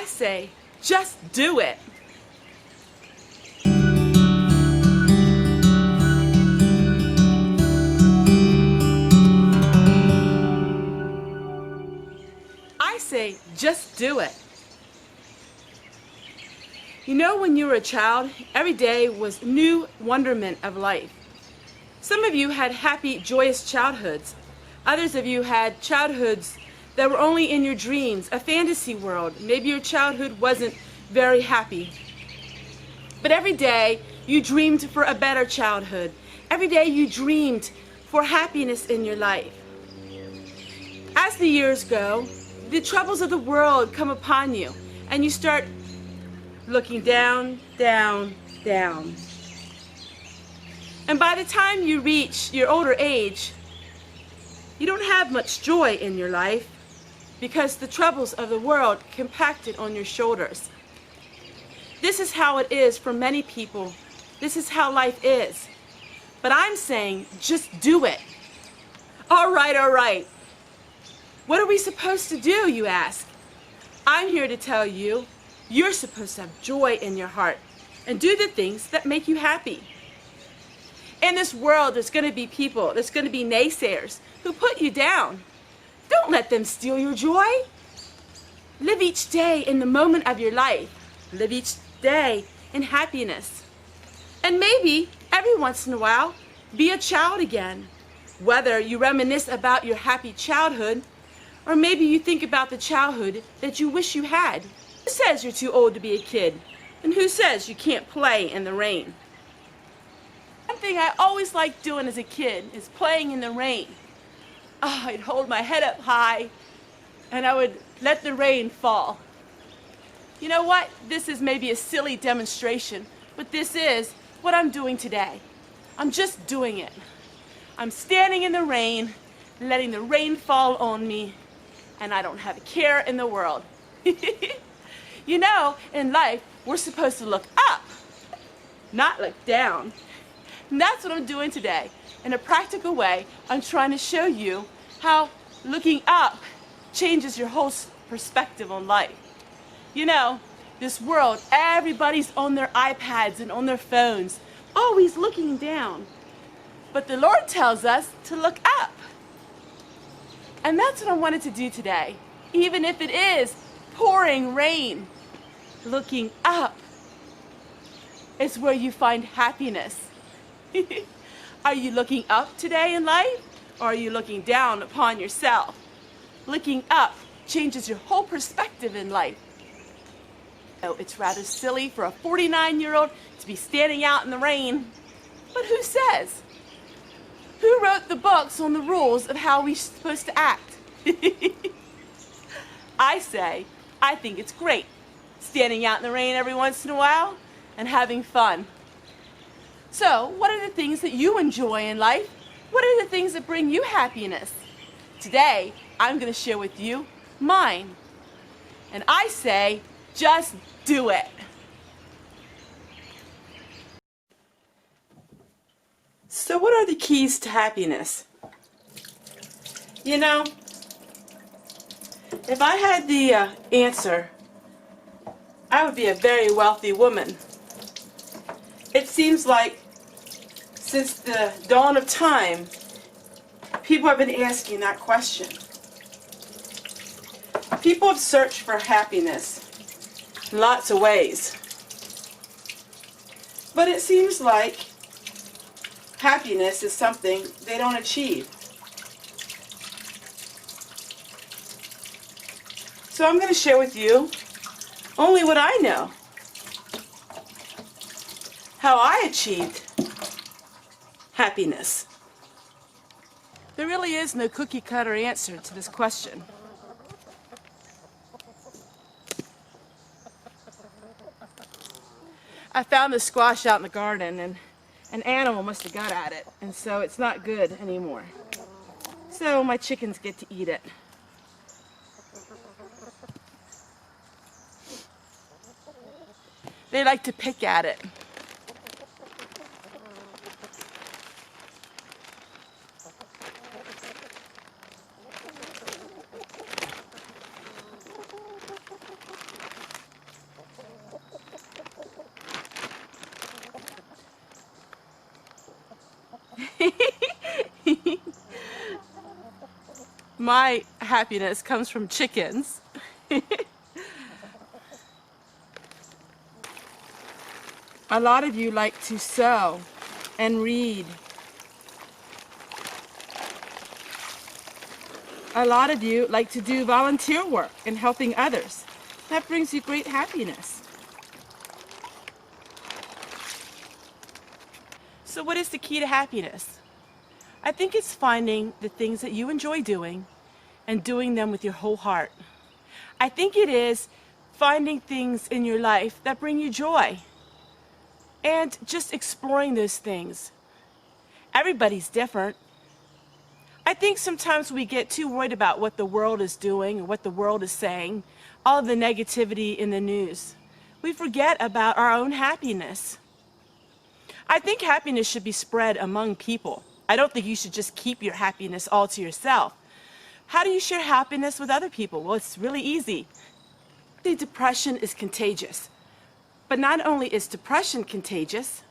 I say, just do it. I say, just do it. You know, when you were a child, every day was new wonderment of life. Some of you had happy, joyous childhoods. Others of you had childhoods that were only in your dreams, a fantasy world. Maybe your childhood wasn't very happy. But every day you dreamed for a better childhood. Every day you dreamed for happiness in your life. As the years go, the troubles of the world come upon you, and you start looking down, down, down. And by the time you reach your older age, you don't have much joy in your life because the troubles of the world compacted on your shoulders. This is how it is for many people. This is how life is. But I'm saying, just do it. All right, all right. What are we supposed to do, you ask? I'm here to tell you, you're supposed to have joy in your heart and do the things that make you happy. In this world, there's going to be people, there's going to be naysayers who put you down. Don't let them steal your joy. Live each day in the moment of your life. Live each day in happiness. And maybe, every once in a while, be a child again. Whether you reminisce about your happy childhood, or maybe you think about the childhood that you wish you had. Who says you're too old to be a kid? And who says you can't play in the rain? One thing I always liked doing as a kid is playing in the rain. Oh, I'd hold my head up high and I would let the rain fall. You know what? This is maybe a silly demonstration, but this is what I'm doing today. I'm just doing it. I'm standing in the rain, letting the rain fall on me, and I don't have a care in the world. You know, in life, we're supposed to look up, not look down. And that's what I'm doing today. In a practical way, I'm trying to show you how looking up changes your whole perspective on life. You know, this world, everybody's on their iPads and on their phones, always looking down. But the Lord tells us to look up. And that's what I wanted to do today. Even if it is pouring rain, looking up is where you find happiness. Are you looking up today in life, or are you looking down upon yourself? Looking up changes your whole perspective in life. Oh, it's rather silly for a 49-year-old to be standing out in the rain. But who says? Who wrote the books on the rules of how we're supposed to act? I say, I think it's great standing out in the rain every once in a while and having fun. So, what are the things that you enjoy in life? What are the things that bring you happiness? Today, I'm going to share with you mine. And I say, just do it. So what are the keys to happiness? You know, if I had the answer, I would be a very wealthy woman. It seems like since the dawn of time, people have been asking that question. People have searched for happiness in lots of ways. But it seems like happiness is something they don't achieve. So I'm going to share with you only what I know. How I achieved happiness. There really is no cookie cutter answer to this question. I found this squash out in the garden and an animal must have got at it, and so it's not good anymore. So my chickens get to eat it. They like to pick at it. My happiness comes from chickens. A lot of you like to sew and read. A lot of you like to do volunteer work and helping others. That brings you great happiness. So what is the key to happiness? I think it's finding the things that you enjoy doing and doing them with your whole heart. I think it is finding things in your life that bring you joy and just exploring those things. Everybody's different. I think sometimes we get too worried about what the world is doing or what the world is saying, all of the negativity in the news. We forget about our own happiness. I think happiness should be spread among people. I don't think you should just keep your happiness all to yourself. How do you share happiness with other people? Well, it's really easy. The depression is contagious. But not only is depression contagious,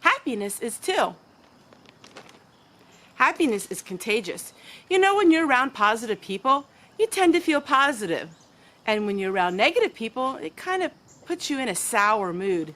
happiness is too. Happiness is contagious. You know, when you're around positive people, you tend to feel positive. And when you're around negative people, it kind of puts you in a sour mood.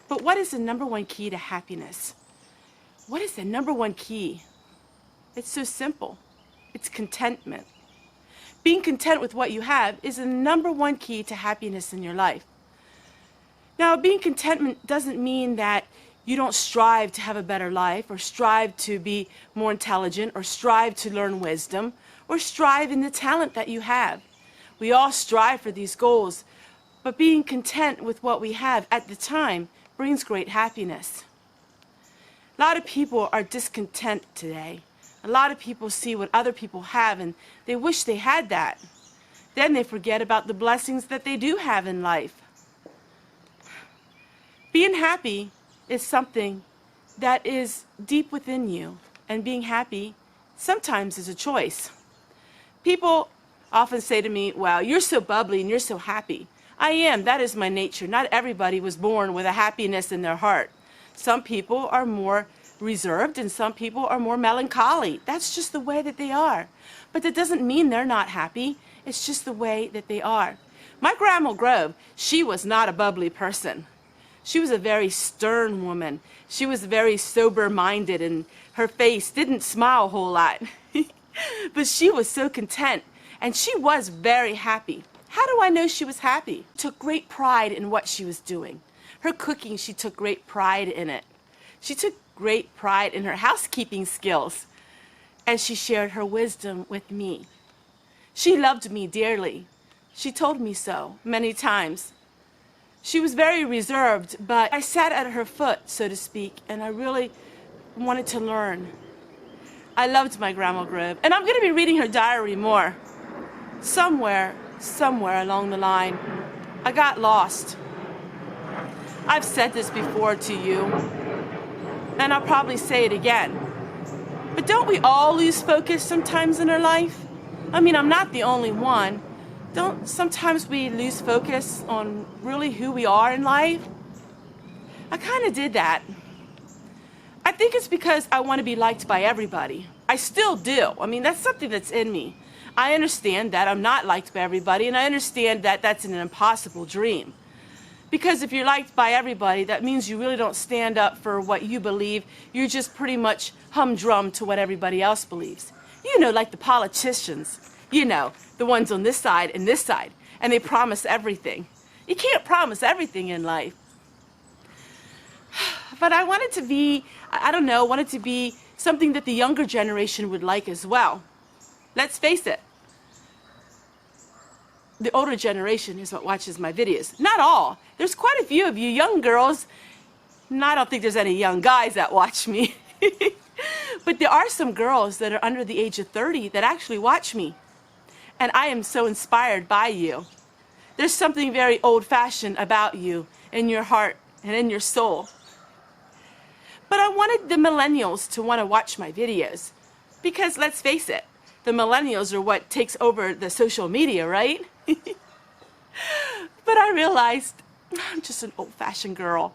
But what is the number one key to happiness? What is the number one key? It's so simple. It's contentment. Being content with what you have is the number one key to happiness in your life. Now, being contentment doesn't mean that you don't strive to have a better life, or strive to be more intelligent, or strive to learn wisdom, or strive in the talent that you have. We all strive for these goals, but being content with what we have at the time brings great happiness. A lot of people are discontent today. A lot of people see what other people have and they wish they had that. Then they forget about the blessings that they do have in life. Being happy is something that is deep within you, and being happy sometimes is a choice. People often say to me, "Wow, you're so bubbly and you're so happy." I am. That is my nature. Not everybody was born with a happiness in their heart. Some people are more reserved and some people are more melancholy. That's just the way that they are. But that doesn't mean they're not happy. It's just the way that they are. My Grandma Grove, she was not a bubbly person. She was a very stern woman. She was very sober-minded and her face didn't smile a whole lot. But she was so content and she was very happy. How do I know she was happy? She took great pride in what she was doing. Her cooking, she took great pride in it. She took great pride in her housekeeping skills, and she shared her wisdom with me. She loved me dearly. She told me so many times. She was very reserved, but I sat at her foot, so to speak, and I really wanted to learn. I loved my Grandma Grove, and I'm going to be reading her diary more. Somewhere along the line, I got lost. I've said this before to you, and I'll probably say it again. But don't we all lose focus sometimes in our life? I mean, I'm not the only one. Don't sometimes we lose focus on really who we are in life? I kind of did that. I think it's because I want to be liked by everybody. I still do. I mean, that's something that's in me. I understand that I'm not liked by everybody, and I understand that that's an impossible dream. Because if you're liked by everybody, that means you really don't stand up for what you believe. You're just pretty much humdrum to what everybody else believes. You know, like the politicians. You know, the ones on this side and this side. And they promise everything. You can't promise everything in life. But I wanted to be, wanted to be something that the younger generation would like as well. Let's face it. The older generation is what watches my videos. Not all. There's quite a few of you young girls, and I don't think there's any young guys that watch me. But there are some girls that are under the age of 30 that actually watch me. And I am so inspired by you. There's something very old-fashioned about you in your heart and in your soul. But I wanted the millennials to want to watch my videos. Because let's face it, the millennials are what takes over the social media, right? But I realized I'm just an old-fashioned girl.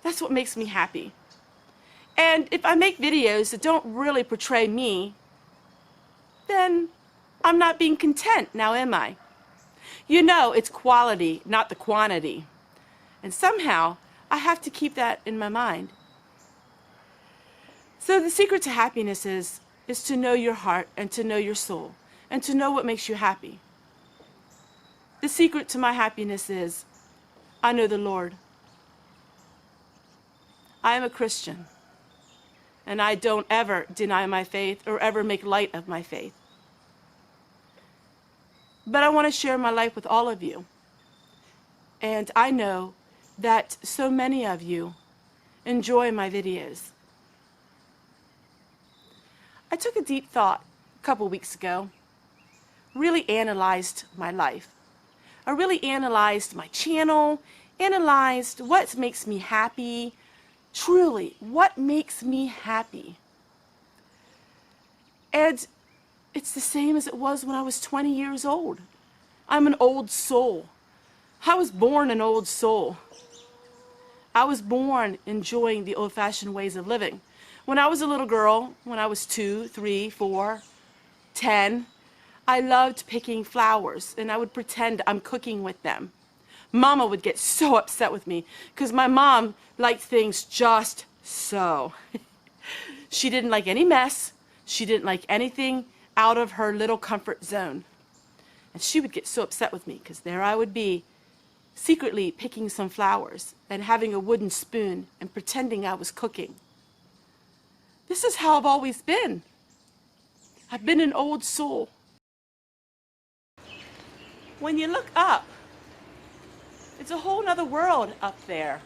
That's what makes me happy. And if I make videos that don't really portray me, then I'm not being content, now am I? You know, it's quality, not the quantity. And somehow, I have to keep that in my mind. So the secret to happiness is to know your heart and to know your soul and to know what makes you happy. The secret to my happiness is I know the Lord. I am a Christian, and I don't ever deny my faith or ever make light of my faith. But I want to share my life with all of you. And I know that so many of you enjoy my videos. I took a deep thought a couple weeks ago, really analyzed my life. I really analyzed my channel, analyzed what makes me happy, truly, what makes me happy. And it's the same as it was when I was 20 years old. I'm an old soul. I was born an old soul. I was born enjoying the old-fashioned ways of living. When I was a little girl, when I was 2, 3, 4, 10, I loved picking flowers, and I would pretend I'm cooking with them. Mama would get so upset with me because my mom liked things just so. She didn't like any mess. She didn't like anything out of her little comfort zone. And she would get so upset with me because there I would be, secretly picking some flowers and having a wooden spoon and pretending I was cooking. This is how I've always been. I've been an old soul. When you look up, it's a whole other world up there.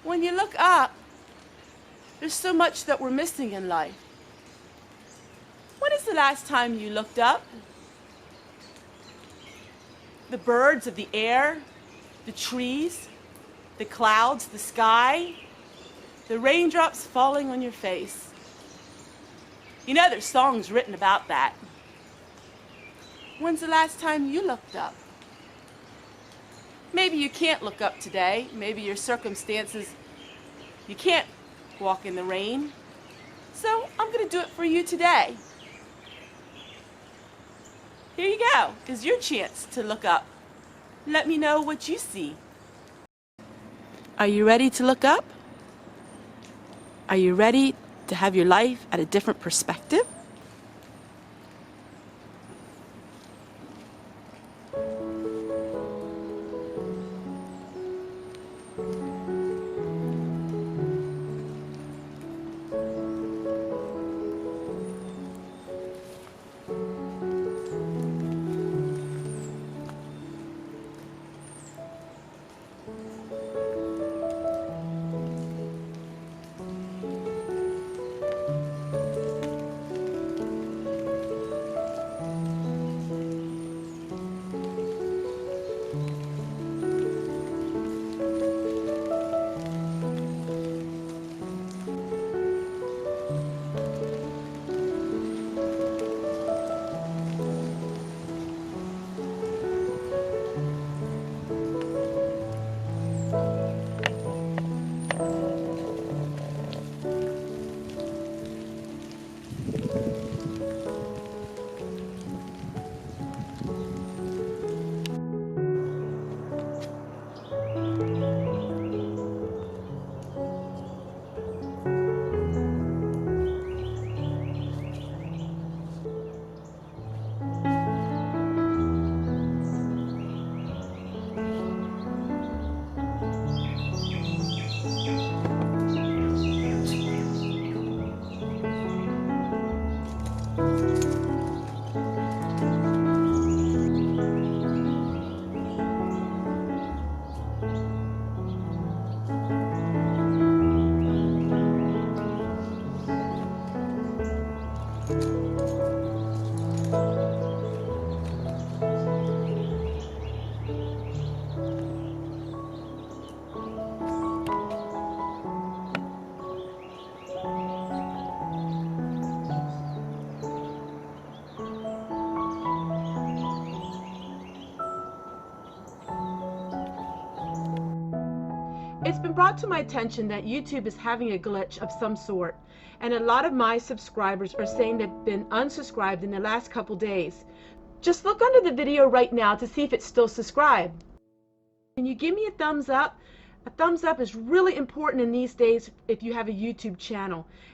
When you look up, there's so much that we're missing in life. When is the last time you looked up? The birds of the air, the trees, the clouds, the sky, the raindrops falling on your face. You know there's songs written about that. When's the last time you looked up? Maybe you can't look up today. Maybe your circumstances, you can't walk in the rain. So I'm going to do it for you today. Here you go. It's your chance to look up. Let me know what you see. Are you ready to look up? Are you ready to have your life at a different perspective? It's been brought to my attention that YouTube is having a glitch of some sort, and a lot of my subscribers are saying they've been unsubscribed in the last couple days. Just look under the video right now to see if it's still subscribed. Can you give me a thumbs up? A thumbs up is really important in these days if you have a YouTube channel.